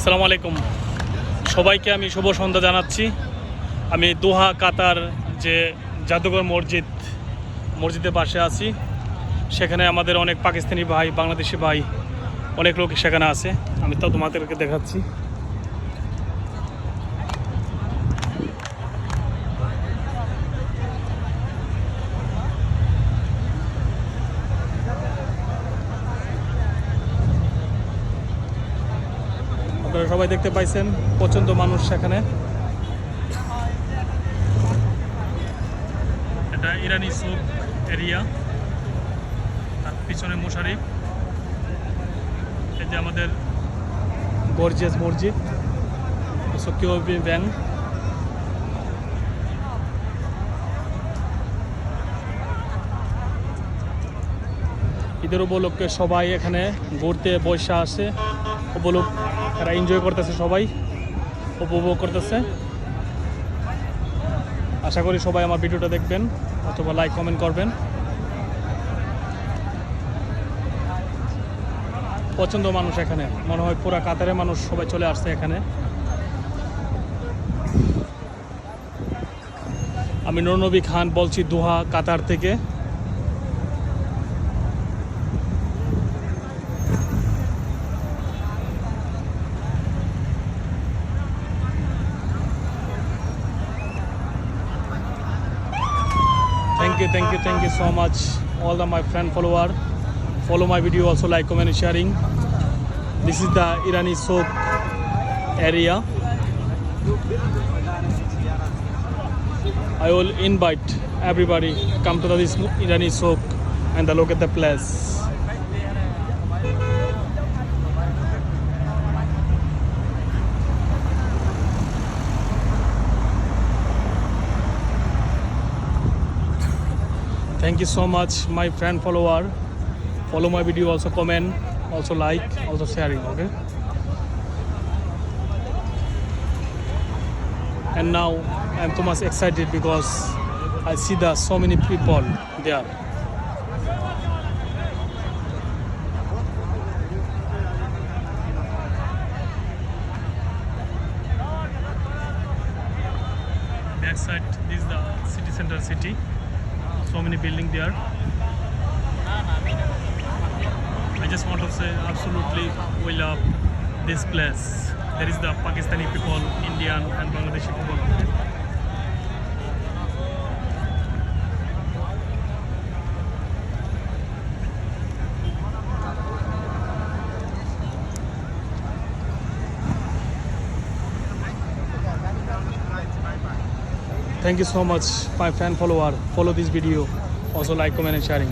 আসসালামু আলাইকুম সবাইকে আমি শুভ সন্ধ্যা জানাচ্ছি। আমি দোহা কাতার যে জাদুঘর মসজিদের পাশে আছি। সেখানে আমাদের অনেক পাকিস্তানি ভাই, বাংলাদেশি ভাই, অনেক লোক সেখানে আছে। আমি তো তোমাদেরকে দেখাচ্ছি। আপনারা সবাই দেখতে পাইছেন, প্রচণ্ড মানুষ সেখানে। এটা ইরানি সুক এরিয়া, তার পিছনে মুশারিফ। এই যে আমাদের গর্জিয়াস মসজিদ, সকিউবি ব্যাংক। ঈদের উপলক্ষে সবাই এখানে ঘুরতে বসে আসে, তারা এনজয় করতেছে, সবাই উপভোগ করতেছে। আশা করি সবাই আমার ভিডিওটা দেখবেন অথবা লাইক কমেন্ট করবেন। পছন্দ মানুষ এখানে, মনে হয় পুরা কাতারের মানুষ সবাই চলে আসছে এখানে। আমি নুরনবী খান বলছি দোহা কাতার থেকে। Thank you so much all my friend follower. Follow my video also, like, comment and sharing. This is the Irani Souk area. I will invite everybody come to this Irani Souk and look at the place. Thank you so much my friend follower. Follow my video, also comment, also like, also sharing, okay? And now I am too much excited because I see so many people there. Backside this is the city center city. So many buildings there. I just want to say absolutely we love this place. There is the Pakistani people, Indian and Bangladeshi people. Thank you so much my fan follower. Follow this video, also like, comment and sharing.